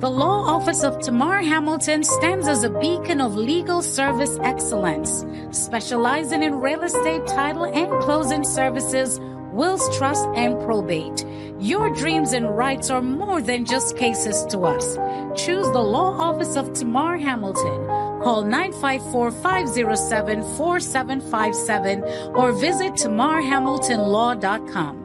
The Law Office of Tamar Hamilton stands as a beacon of legal service excellence, specializing in real estate title and closing services, wills, trust, and probate. Your dreams and rights are more than just cases to us. Choose the Law Office of Tamar Hamilton. Call 954-507-4757 or visit tamarhamiltonlaw.com.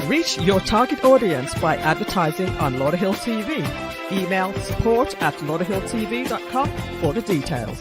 Reach your target audience by advertising on Lauderhill TV. Email support@lauderhilltv.com for the details.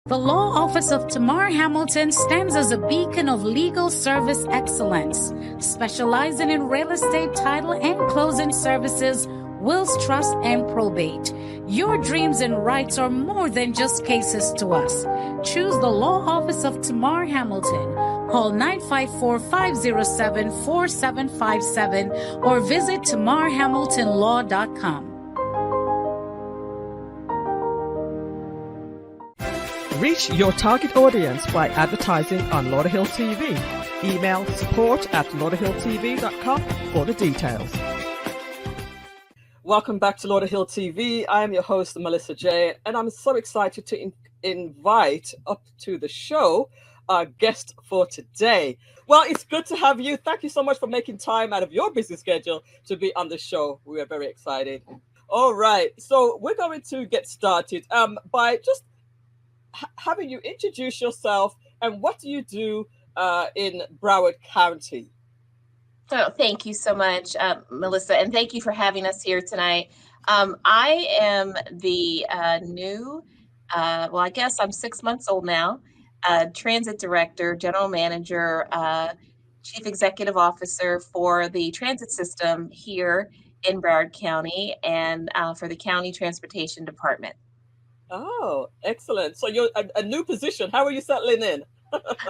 The Law Office of Tamar Hamilton stands as a beacon of legal service excellence, specializing in real estate title and closing services, wills, trust, and probate. Your dreams and rights are more than just cases to us. Choose the Law Office of Tamar Hamilton. Call 954-507-4757 or visit tamarhamiltonlaw.com. Reach your target audience by advertising on Lauderhill TV. Email support@lauderhilltv.com for the details. Welcome back to Lauderhill TV. I am your host, Millissa Jayne, and I'm so excited to invite up to the show our guest for today. Well, it's good to have you. Thank you so much for making time out of your busy schedule to be on the show. We are very excited. All right, so we're going to get started by just having you introduce yourself and what do you do in Broward County? Oh, thank you so much, Millissa, and thank you for having us here tonight. I am the new, well, I guess I'm 6 months old now, transit director, general manager, chief executive officer for the transit system here in Broward County and for the county transportation department. Oh, excellent. So you're a new position. How are you settling in?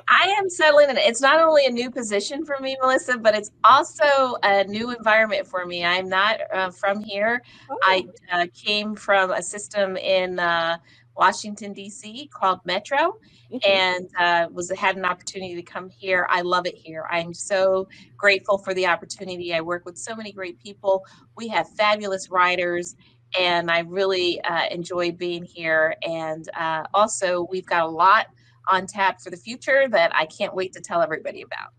I am settling in. It's not only a new position for me, Millissa, but it's also a new environment for me. I'm not from here. Oh. I came from a system in Washington, D.C. called Metro, and had an opportunity to come here. I love it here. I'm so grateful for the opportunity. I work with so many great people. We have fabulous riders. And I really enjoy being here. And also, we've got a lot on tap for the future that I can't wait to tell everybody about.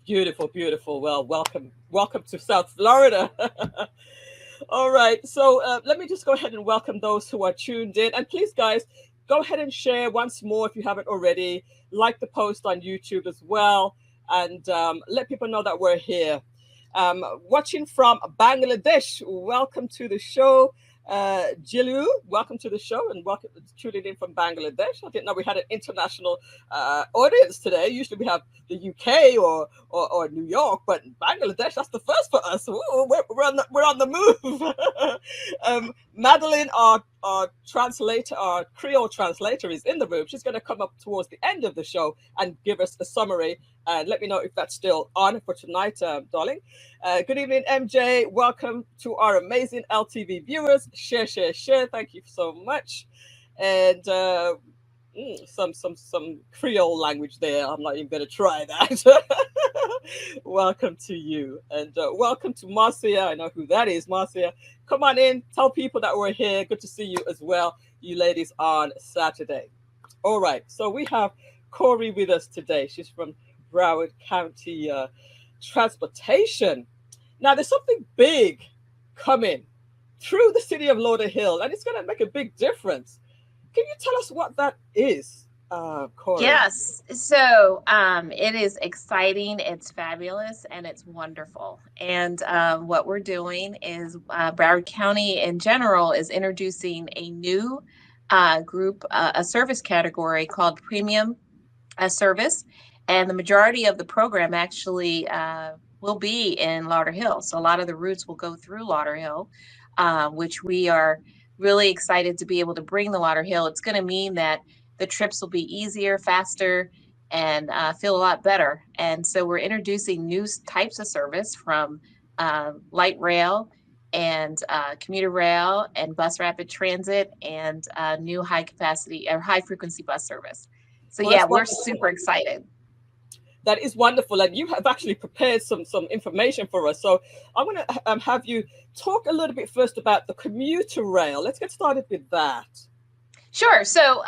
Beautiful, beautiful. Well, welcome to South Florida. All right. So let me just go ahead and welcome those who are tuned in. And please, guys, go ahead and share once more if you haven't already. Like the post on YouTube as well. And let people know that we're here. Watching from Bangladesh, welcome to the show. Jilu, welcome to the show and welcome tuning in from Bangladesh. I didn't know we had an international audience today. Usually we have the UK or New York, but Bangladesh, that's the first for us. Ooh, we're on the move. Madeline, our translator, our Creole translator, is in the room. She's going to come up towards the end of the show and give us a summary and let me know if that's still on for tonight, darling. Good evening, MJ. Welcome to our amazing LTV viewers. Share. Thank you so much. And some Creole language there. I'm not even going to try that. Welcome to you. And welcome to Marcia. I know who that is, Marcia. Come on in. Tell people that we're here. Good to see you as well, you ladies, on Saturday. All right. So we have Coree with us today. She's from Broward County Transportation. Now, there's something big coming through the city of Lauderhill, and it's going to make a big difference. Can you tell us what that is, Coree? Yes. So it is exciting, it's fabulous, and it's wonderful. And what we're doing is Broward County in general is introducing a new group, a service category called premium service. And the majority of the program actually will be in Lauderhill. So a lot of the routes will go through Lauderhill, which we are really excited to be able to bring the Lauderhill. It's going to mean that the trips will be easier, faster, and feel a lot better. And so we're introducing new types of service from light rail and commuter rail and bus rapid transit and new high capacity or high frequency bus service. So yeah, we're super excited. That is wonderful, and you have actually prepared some information for us. So I'm going to have you talk a little bit first about the commuter rail. Let's get started with that. Sure. So,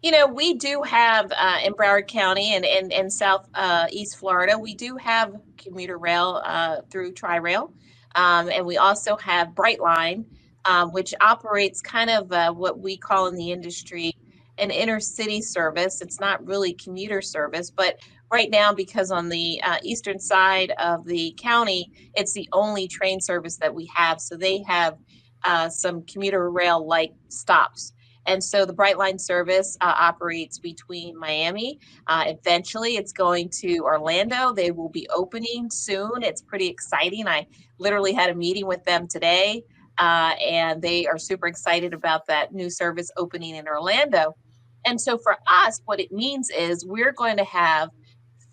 we do have in Broward County and in South East Florida, we do have commuter rail through Tri-Rail, and we also have Brightline, which operates kind of what we call in the industry an intercity service. It's not really commuter service, but right now, because on the eastern side of the county, it's the only train service that we have. So they have some commuter rail like stops. And so the Brightline service operates between Miami. Eventually, it's going to Orlando. They will be opening soon. It's pretty exciting. I literally had a meeting with them today, and they are super excited about that new service opening in Orlando. And so for us, what it means is we're going to have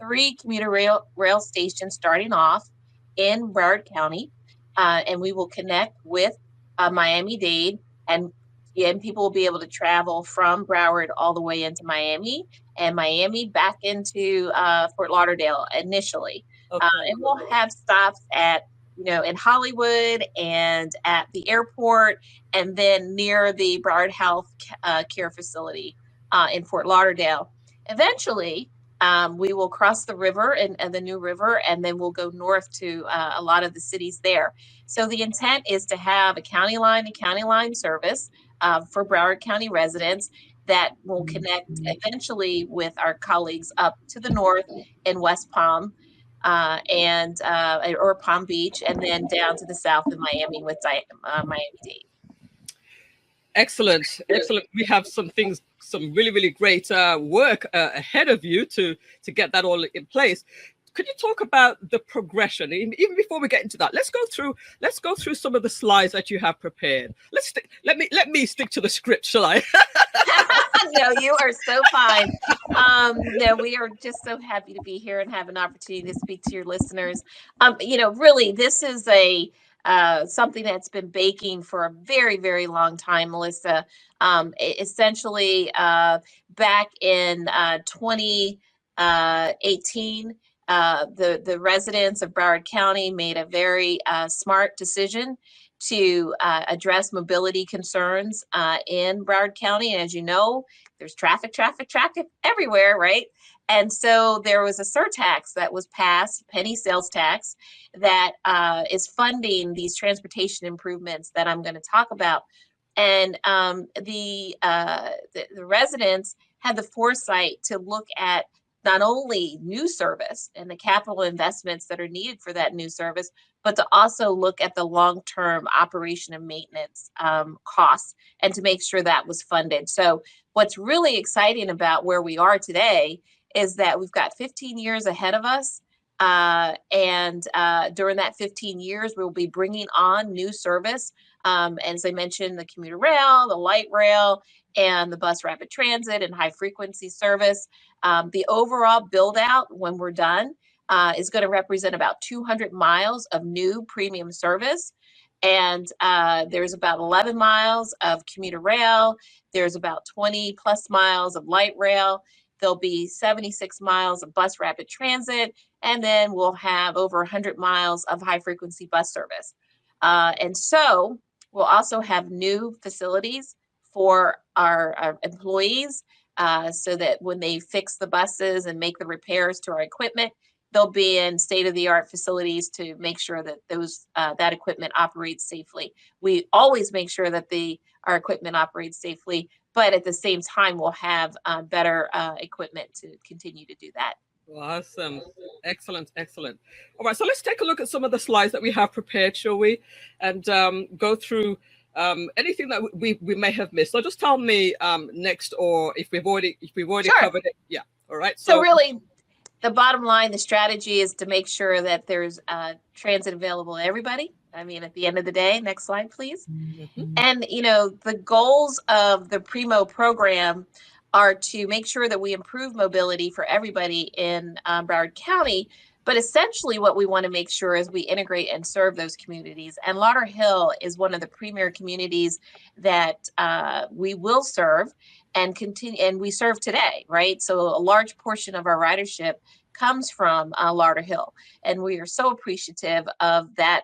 3 commuter rail stations starting off in Broward County, and we will connect with Miami-Dade, and people will be able to travel from Broward all the way into Miami, and Miami back into Fort Lauderdale initially. Okay. And we'll have stops at in Hollywood and at the airport, and then near the Broward Health Care Facility in Fort Lauderdale. Eventually, we will cross the river and the new river, and then we'll go north to a lot of the cities there. So the intent is to have a county line service for Broward County residents that will connect eventually with our colleagues up to the north in West Palm or Palm Beach, and then down to the south in Miami with Miami-Dade. Excellent. We have some really, really great work ahead of you to get that all in place. Could you talk about the progression? Even before we get into that, let's go through some of the slides that you have prepared. Let me stick to the script, shall I? No, you are so fine. No, we are just so happy to be here and have an opportunity to speak to your listeners. Really, this is something that's been baking for a very, very long time, Millissa. Essentially, back in 2018, the residents of Broward County made a very smart decision to address mobility concerns in Broward County. And as you know, there's traffic everywhere, right? And so there was a surtax that was passed, penny sales tax, that is funding these transportation improvements that I'm going to talk about. And the residents had the foresight to look at not only new service and the capital investments that are needed for that new service, but to also look at the long-term operation and maintenance costs and to make sure that was funded. So what's really exciting about where we are today is that we've got 15 years ahead of us. And during that 15 years, we'll be bringing on new service. As I mentioned, the commuter rail, the light rail, and the bus rapid transit and high frequency service. The overall build out when we're done is going to represent about 200 miles of new premium service. And there's about 11 miles of commuter rail. There's about 20 plus miles of light rail. There'll be 76 miles of bus rapid transit. And then we'll have over 100 miles of high frequency bus service. And so we'll also have new facilities for our employees so that when they fix the buses and make the repairs to our equipment, they'll be in state-of-the-art facilities to make sure that that equipment operates safely. We always make sure that our equipment operates safely, but at the same time, we'll have better equipment to continue to do that. Awesome. Excellent. Excellent. All right. So let's take a look at some of the slides that we have prepared, shall we? And go through anything that we may have missed. So just tell me next, or if we've already Sure. covered it. Yeah. All right. So really, the bottom line, the strategy is to make sure that there's transit available to everybody. I mean, at the end of the day, next slide, please. Mm-hmm. And, the goals of the PREMO program are to make sure that we improve mobility for everybody in Broward County. But essentially what we want to make sure is we integrate and serve those communities. And Lauderhill is one of the premier communities that we will serve and continue, and we serve today, right? So a large portion of our ridership comes from Lauderhill. And we are so appreciative of that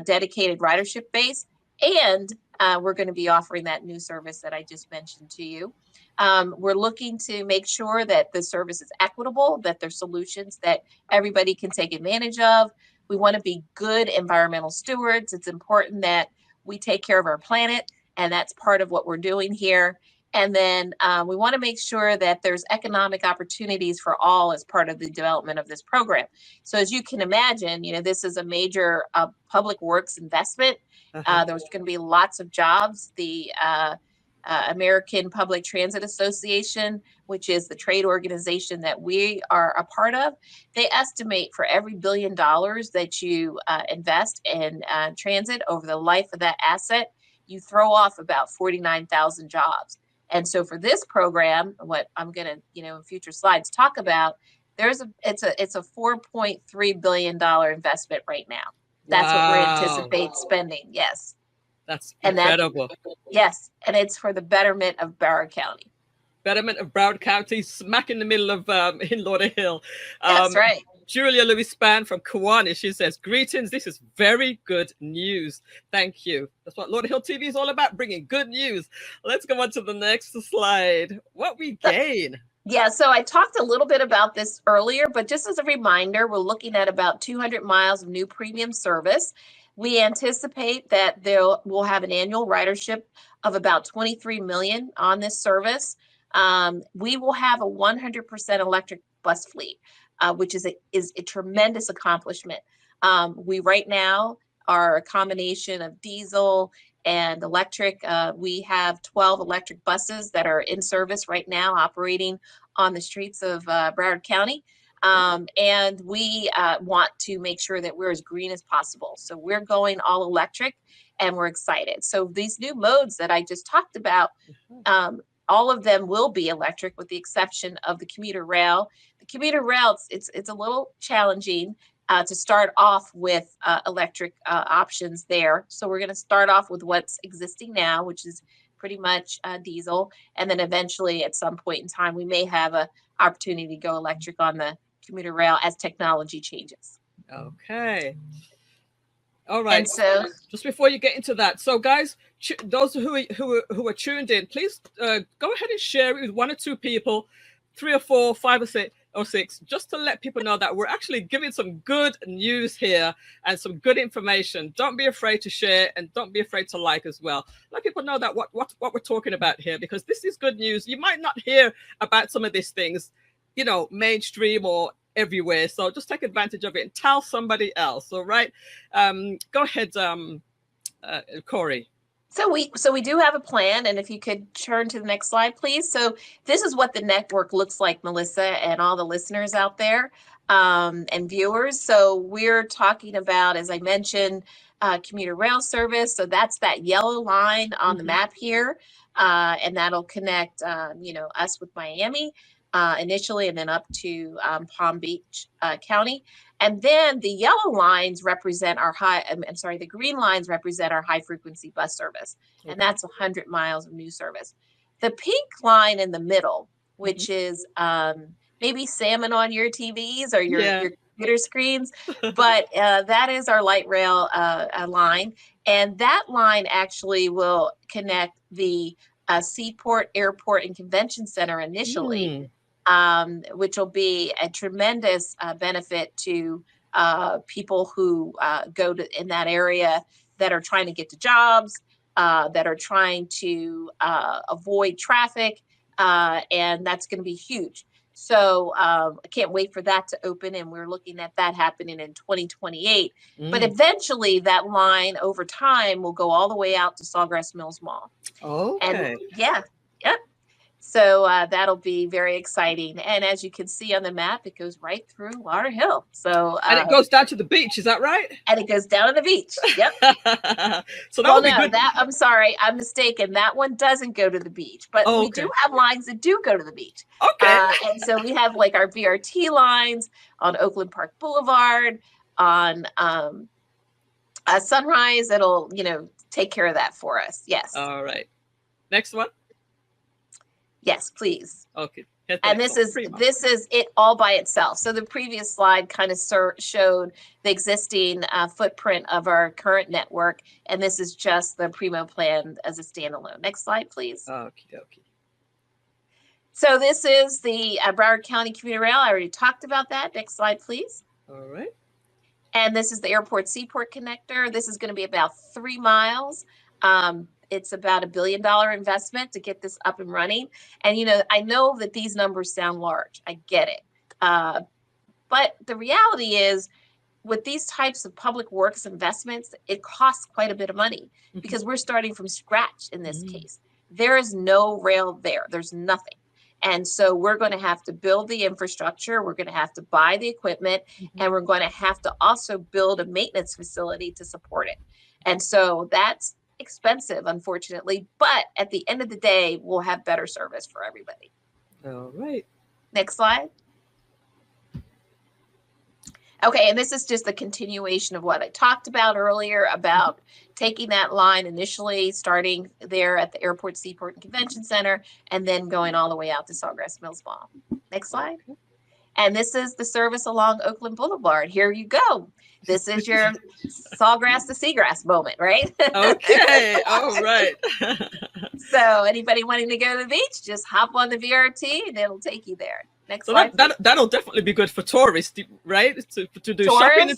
dedicated ridership base. And we're going to be offering that new service that I just mentioned to you. We're looking to make sure that the service is equitable, that there's solutions that everybody can take advantage of. We want to be good environmental stewards. It's important that we take care of our planet, and that's part of what we're doing here. And then we want to make sure that there's economic opportunities for all as part of the development of this program. So as you can imagine, this is a major public works investment. There's going to be lots of jobs. The American Public Transit Association, which is the trade organization that we are a part of, they estimate for every $1 billion that you invest in transit over the life of that asset, you throw off about 49,000 jobs. And so for this program, what I'm going to, in future slides talk about, it's a $4.3 billion investment right now. That's what we anticipate spending. Yes. That's incredible. Yes. And it's for the betterment of Broward County. Betterment of Broward County, smack in the middle of in Lauderhill. That's right. Julia Louis-Spann from Kiwanis, she says, greetings. This is very good news. Thank you. That's what Lauderhill TV is all about, bringing good news. Let's go on to the next slide. What we gain. Yeah, so I talked a little bit about this earlier, but just as a reminder, we're looking at about 200 miles of new premium service. We anticipate that we'll have an annual ridership of about 23 million on this service. We will have a 100% electric bus fleet, which is a tremendous accomplishment. We right now are a combination of diesel and electric. We have 12 electric buses that are in service right now, operating on the streets of Broward County. And we want to make sure that we're as green as possible. So we're going all electric, and we're excited. So these new modes that I just talked about, all of them will be electric with the exception of the commuter rail. The commuter rail, it's a little challenging to start off with electric options there. So we're going to start off with what's existing now, which is pretty much diesel. And then eventually at some point in time, we may have an opportunity to go electric on the commuter rail as technology changes. Okay. All right. And so just before you get into that, so guys, those who are tuned in, please go ahead and share it with 1 or 2 people, 3 or 4, 5 or 6, just to let people know that we're actually giving some good news here and some good information. Don't be afraid to share, and don't be afraid to like as well. Let people know that what we're talking about here, because this is good news. You might not hear about some of these things, mainstream or everywhere. So just take advantage of it and tell somebody else. All right. Go ahead, Coree. So we do have a plan, and if you could turn to the next slide, please. So this is what the network looks like, Millissa, and all the listeners out there and viewers. So we're talking about, as I mentioned, commuter rail service. So that's that yellow line on the map here, and that'll connect, us with Miami initially, and then up to Palm Beach County. And then the yellow lines represent our the green lines represent our high frequency bus service. Okay. And that's 100 miles of new service. The pink line in the middle, which is maybe salmon on your TVs or your computer screens, but that is our light rail line. And that line actually will connect the Seaport, Airport, and Convention Center initially. Which will be a tremendous benefit to people who go to in that area that are trying to get to jobs, that are trying to avoid traffic, and that's going to be huge. So I can't wait for that to open, and we're looking at that happening in 2028. But eventually, that line over time will go all the way out to Sawgrass Mills Mall. Okay. And yep. So that'll be very exciting. And as you can see on the map, it goes right through Lauderhill. So and it goes down to the beach, is that right? And it goes down to the beach. Yep. So that would be good. I'm sorry, I'm mistaken. That one doesn't go to the beach, but we do have lines that do go to the beach. Okay. And so we have like our BRT lines on Oakland Park Boulevard, on Sunrise. It'll, take care of that for us. Yes. All right. Next one. Yes, please. Okay. And this is it all by itself. So the previous slide kind of showed the existing footprint of our current network, and this is just the PREMO plan as a standalone. Next slide, please. Okie dokie. So this is the Broward County Commuter Rail. I already talked about that. Next slide, please. All right. And this is the Airport Seaport connector. This is going to be about 3 miles. It's about $1 billion investment to get this up and running. And, I know that these numbers sound large. I get it. But the reality is, with these types of public works investments, it costs quite a bit of money because we're starting from scratch in this case. There is no rail there. There's nothing. And so we're going to have to build the infrastructure. We're going to have to buy the equipment, and we're going to have to also build a maintenance facility to support it. And so that's expensive, unfortunately, but at the end of the day, we'll have better service for everybody. All right. Next slide. Okay, and this is just a continuation of what I talked about earlier about taking that line initially, starting there at the Airport, Seaport, and Convention Center, and then going all the way out to Sawgrass Mills Mall. Next slide. And this is the service along Oakland Boulevard. Here you go. This is your Sawgrass to Seagrass moment, right? Okay. All right. So anybody wanting to go to the beach, just hop on the VRT and it'll take you there. Next so slide. That'll definitely be good for tourists, right? To do shopping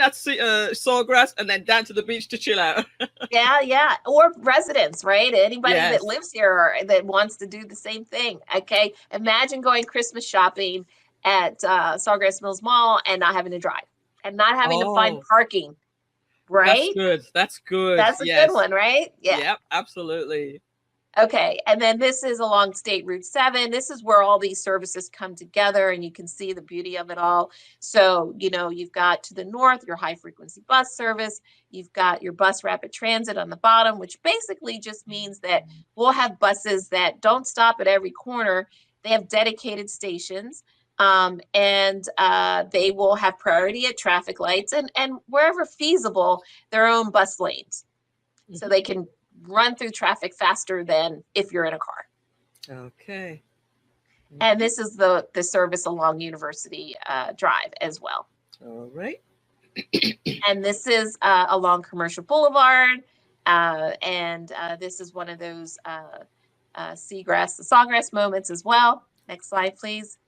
at Sawgrass and then down to the beach to chill out. Yeah. Or residents, right? Anybody that lives here or that wants to do the same thing. Okay. Imagine going Christmas shopping at Sawgrass Mills Mall and not having to drive and not having to find parking. Right? That's good. That's a good one, right? Yeah. Yep, absolutely. Okay, and then this is along State Route 7. This is where all these services come together, and you can see the beauty of it all. So, you've got to the north, your high-frequency bus service. You've got your bus rapid transit on the bottom, which basically just means that we'll have buses that don't stop at every corner. They have dedicated stations, and they will have priority at traffic lights and wherever feasible, their own bus lanes. So they can run through traffic faster than if you're in a car. Okay. And this is the service along University Drive as well. All right. And this is along Commercial Boulevard. And this is one of those Sawgrass moments as well. Next slide, please.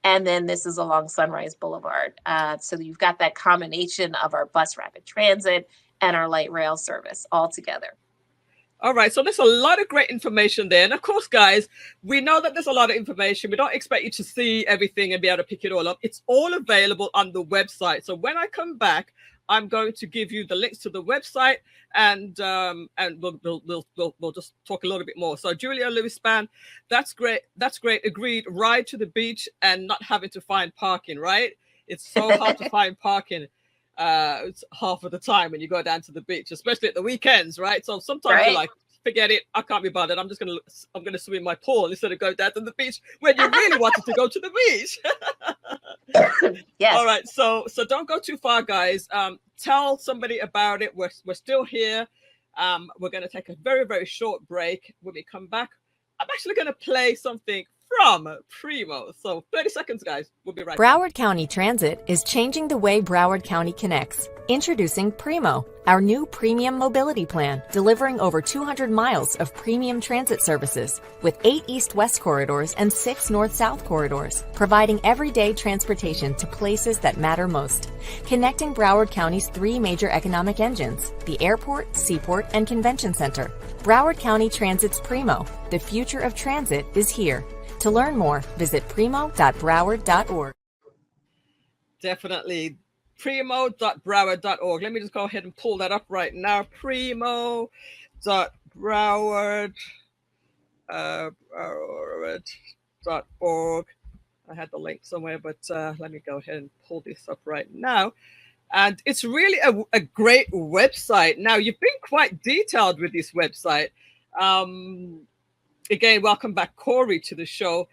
And then this is along Sunrise Boulevard. So you've got that combination of our bus rapid transit and our light rail service all together. All right, so there's a lot of great information there. And of course, guys, we know that there's a lot of information. We don't expect you to see everything and be able to pick it all up. It's all available on the website. So when I come back, I'm going to give you the links to the website, and we'll just talk a little bit more. So Julia Lewis-Spann, that's great. That's great. Agreed. Ride to the beach and not having to find parking, right? It's so hard to find parking. It's half of the time when you go down to the beach, especially at the weekends, right? So sometimes you're like, forget it, I can't be bothered. I'm gonna swim in my pool instead of go down to the beach when you really wanted to go to the beach. Yes. All right, so don't go too far, guys. Tell somebody about it. We're still here. We're gonna take a very, very short break. When we come back, I'm actually gonna play something from PREMO. So 30 seconds, guys. We'll be right back. Broward County Transit is changing the way Broward County connects. Introducing PREMO, our new premium mobility plan, delivering over 200 miles of premium transit services with 8 east-west corridors and 6 north-south corridors, providing everyday transportation to places that matter most. Connecting Broward County's 3 major economic engines, the airport, seaport, and convention center. Broward County Transit's PREMO, the future of transit, is here. To learn more, visit premo.broward.org. Definitely. Premo.broward.org. Let me just go ahead and pull that up right now. Premo.broward.org. I had the link somewhere, but let me go ahead and pull this up right now. And it's really a great website. Now, you've been quite detailed with this website. Again, welcome back, Coree, to the show.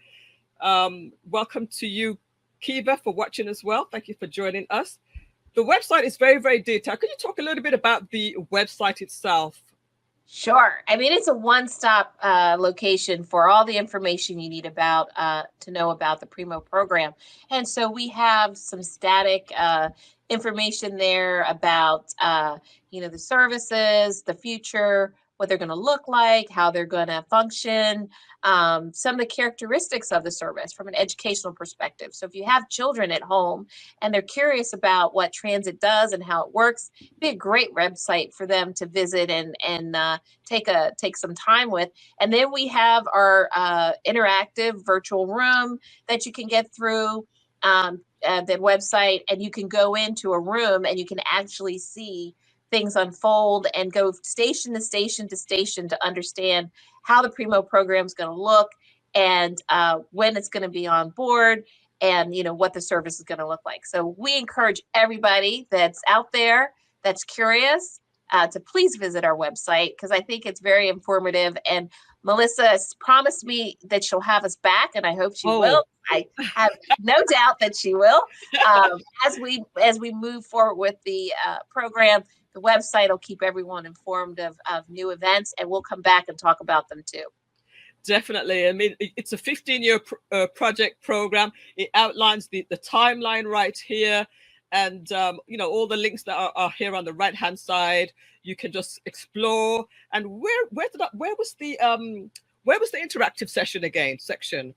Welcome to you, Kiva, for watching as well. Thank you for joining us. The website is very, very detailed. Could you talk a little bit about the website itself? Sure. I mean, it's a one-stop location for all the information you need about to know about the PREMO program. And so we have some static information there about, the services, the future, what they're going to look like, how they're going to function, some of the characteristics of the service from an educational perspective. So if you have children at home and they're curious about what transit does and how it works, it'd be a great website for them to visit and take some time with. And then we have our interactive virtual room that you can get through the website, and you can go into a room and you can actually see things unfold and go station to station to station to understand how the PREMO program is going to look and when it's going to be on board and what the service is going to look like. So we encourage everybody that's out there that's curious to please visit our website, because I think it's very informative. And Millissa has promised me that she'll have us back, and I hope she will. I have no doubt that she will. As we move forward with the program, the website will keep everyone informed of new events, and we'll come back and talk about them too. Definitely. I mean, it's a 15-year project program. It outlines the timeline right here. And, all the links that are here on the right-hand side, you can just explore. And where was the interactive session again? Section?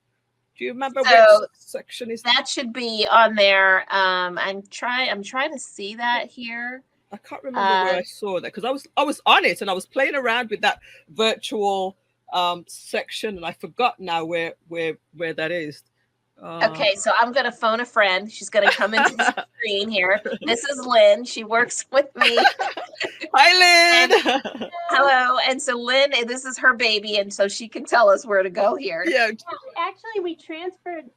Do you remember which section is that? Should be on there. I'm trying to see that here. I can't remember where I saw that, because I was on it and I was playing around with that virtual section, and I forgot now where that is. Okay, so I'm going to phone a friend. She's going to come into the screen here. This is Lynn. She works with me. Hi, Lynn. Hello. And so Lynn, this is her baby, and so she can tell us where to go here. Yeah. Actually, we transferred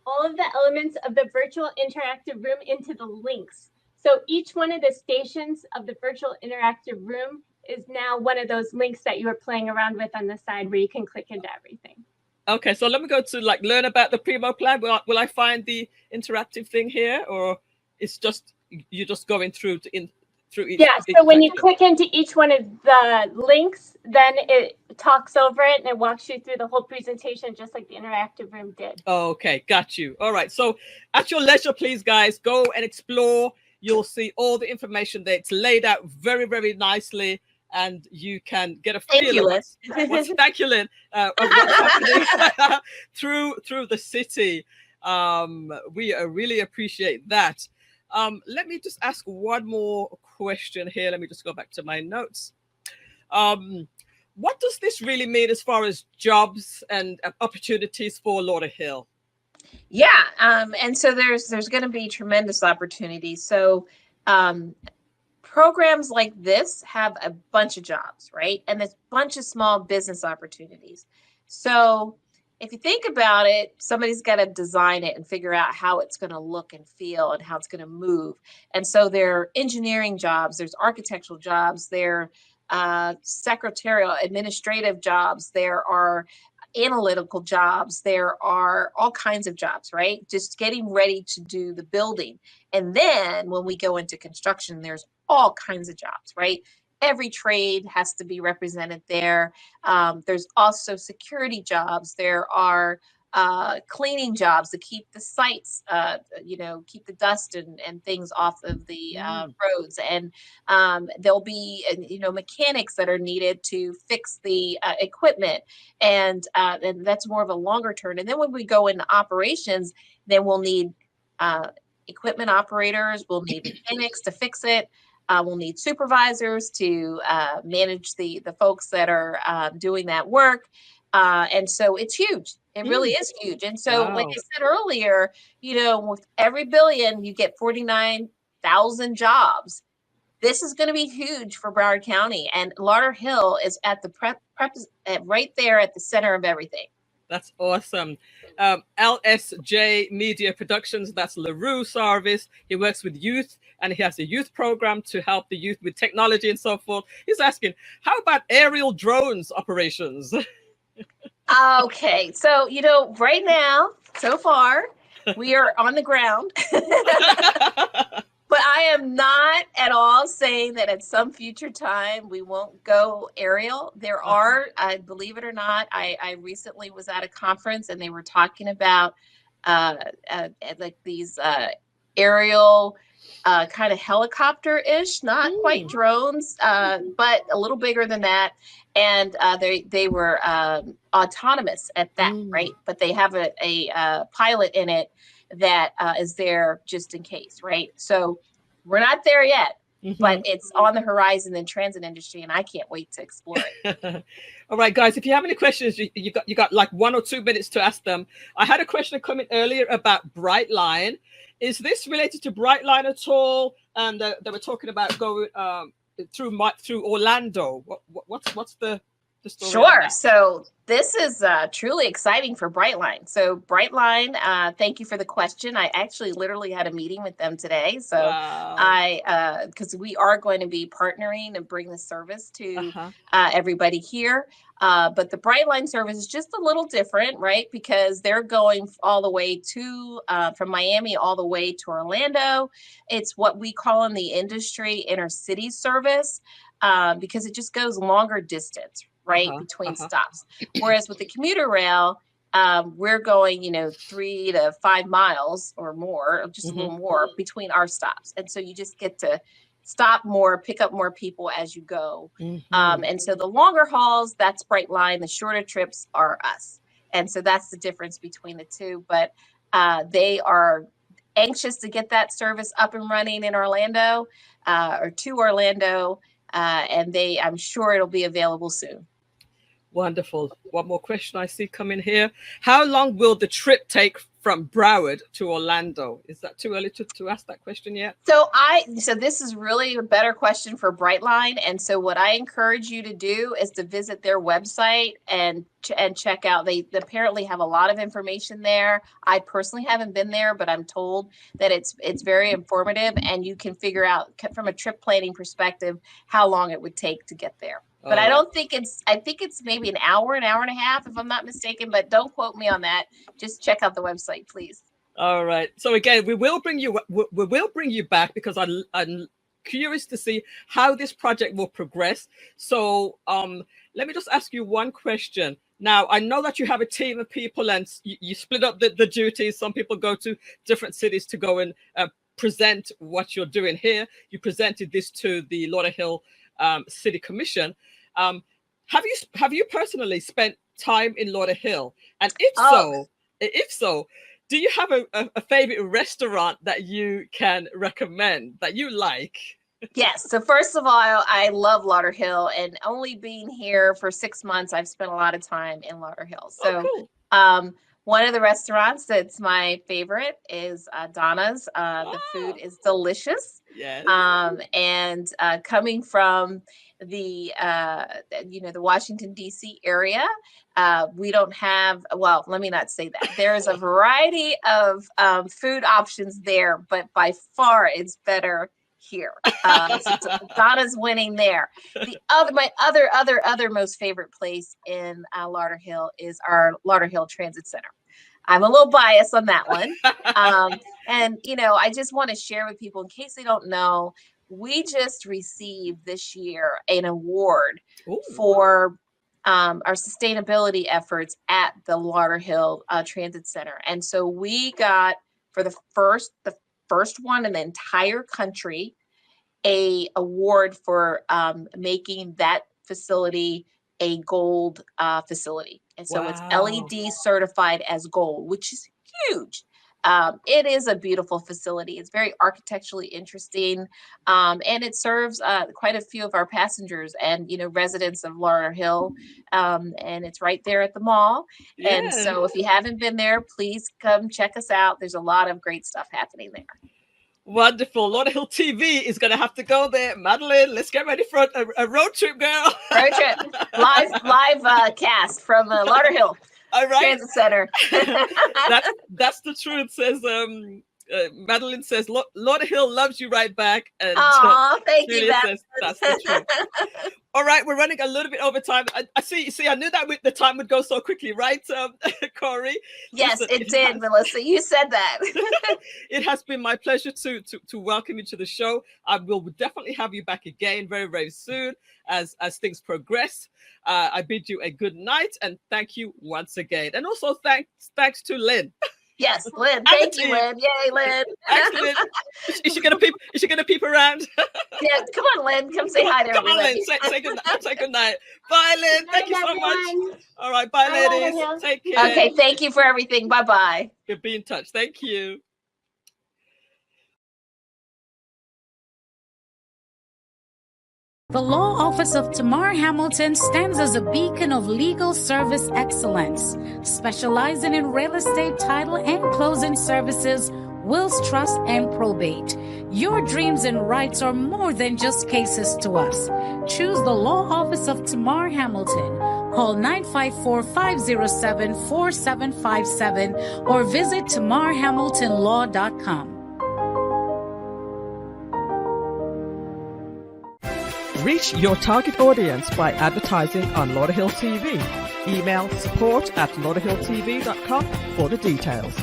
all of the elements of the virtual interactive room into the links. So each one of the stations of the virtual interactive room is now one of those links that you were playing around with on the side where you can click into everything. Okay, so let me go to learn about the PREMO plan. Will I find the interactive thing here, or it's just you're just going through each? Yeah. So when you click into each one of the links, then it talks over it and it walks you through the whole presentation, just like the interactive room did. Okay, got you. All right. So at your leisure, please, guys, go and explore. You'll see all the information there. It's laid out very, very nicely, and you can get a feel of thank you, Lynn, of what's happening through the city. We really appreciate that. Let me just ask one more question here. Let me just go back to my notes. what does this really mean as far as jobs and opportunities for Lauderhill? Yeah, and so there's going to be tremendous opportunities. So programs like this have a bunch of jobs, right? And there's a bunch of small business opportunities. So if you think about it, somebody's got to design it and figure out how it's going to look and feel and how it's going to move. And so there are engineering jobs, there's architectural jobs, there are secretarial, administrative jobs, there are analytical jobs, there are all kinds of jobs, right? Just getting ready to do the building. And then when we go into construction, there's all kinds of jobs, right? Every trade has to be represented there. There's also security jobs. There are cleaning jobs to keep the sites, keep the dust and things off of the roads. And there'll be, mechanics that are needed to fix the equipment. And that's more of a longer term. And then when we go into operations, then we'll need equipment operators, we'll need mechanics to fix it. We'll need supervisors to manage the folks that are doing that work. And so it's huge. It really is huge. And so, like I said earlier, with every billion, you get 49,000 jobs. This is going to be huge for Broward County. And Lauderhill is at the right there at the center of everything. That's awesome. LSJ Media Productions, that's LaRue Sarvis. He works with youth and he has a youth program to help the youth with technology and so forth. He's asking, how about aerial drones operations? Okay, so, right now, so far, we are on the ground. But I am not at all saying that at some future time we won't go aerial. There are, believe it or not, I recently was at a conference and they were talking about like these aerial kind of helicopter-ish, not quite drones, but a little bigger than that. And they were autonomous at that, right? But they have a pilot in it that is there just in case, right? So we're not there yet, but it's on the horizon in transit industry, and I can't wait to explore it. All right, guys, if you have any questions, you got like 1 or 2 minutes to ask them. I had a question come in earlier about Brightline. Is this related to Brightline at all? And they were talking about going through Orlando. What's the story? Sure. So this is truly exciting for Brightline. So Brightline, thank you for the question. I actually literally had a meeting with them today. So because we are going to be partnering and bring the service to everybody here. But the Brightline service is just a little different, right? Because they're going all the way to from Miami all the way to Orlando. It's what we call in the industry intercity service because it just goes longer distance, right, between stops. Whereas with the commuter rail, we're going, 3 to 5 miles or more, just a little more between our stops. And so you just get to stop more, pick up more people as you go. And so the longer hauls, that's Brightline. The shorter trips are us. And so that's the difference between the two. But they are anxious to get that service up and running in Orlando or to Orlando. And I'm sure it'll be available soon. Wonderful. One more question I see coming here. How long will the trip take from Broward to Orlando? Is that too early to ask that question yet? So this is really a better question for Brightline. And so what I encourage you to do is to visit their website and check out. They apparently have a lot of information there. I personally haven't been there, but I'm told that it's very informative and you can figure out from a trip planning perspective how long it would take to get there. But I think it's maybe an hour and a half, if I'm not mistaken, but don't quote me on that. Just check out the website, please. All right. So again, we will bring you back because I'm curious to see how this project will progress. So let me just ask you one question. Now, I know that you have a team of people and you split up the duties. Some people go to different cities to go and present what you're doing here. You presented this to the Lauderhill City Commission. Have you personally spent time in Lauderhill? And if so, do you have a favorite restaurant that you can recommend that you like? Yes. So first of all, I love Lauderhill, and only being here for 6 months, I've spent a lot of time in Lauderhill. So, cool. One of the restaurants that's my favorite is Donna's. The food is delicious. Yes. And coming from the the Washington D.C. area, we don't have. Well, let me not say that. There is a variety of food options there, but by far it's better here. So Donna's winning there. My other most favorite place in Lauderhill is our Lauderhill Transit Center. I'm a little biased on that one. And I just want to share with people, in case they don't know, we just received this year an award for our sustainability efforts at the Lauderhill Transit Center. And so we got, for the first one in the entire country, a award for making that facility a gold facility. And so it's LED certified as gold, which is huge. It is a beautiful facility. It's very architecturally interesting. And it serves quite a few of our passengers and, residents of Lauderhill. And it's right there at the mall. Yeah. And so if you haven't been there, please come check us out. There's a lot of great stuff happening there. Wonderful. Lauderhill TV is going to have to go there. Madeline, let's get ready for a road trip, girl. Road trip. Live cast from Lauderhill. All right. Transit Center. That's the truth, says Madeline says, Lauderhill loves you right back. And thank you, says, that's the truth. All right, we're running a little bit over time. I see. I knew that the time would go so quickly, right, Coree? Yes, it did, Millissa. You said that. It has been my pleasure to welcome you to the show. I will definitely have you back again very, very soon as things progress. I bid you a good night and thank you once again. And also thanks to Lynn. Yes, Lynn. Thank you, Lynn. Yay, Lynn. Excellent. Is she gonna peep around? Yeah, come on, Lynn. Come say hi to everybody. Come on, Lynn. Say good night. Bye, Lynn. Thank you so much. All right, bye, ladies. Take care. Okay, thank you for everything. Bye-bye. We'll be in touch. Thank you. The Law Office of Tamar Hamilton stands as a beacon of legal service excellence, specializing in real estate title and closing services, wills, trust, and probate. Your dreams and rights are more than just cases to us. Choose the Law Office of Tamar Hamilton. Call 954-507-4757 or visit tamarhamiltonlaw.com. Reach your target audience by advertising on Lauderhill TV. Email support@lauderhilltv.com for the details.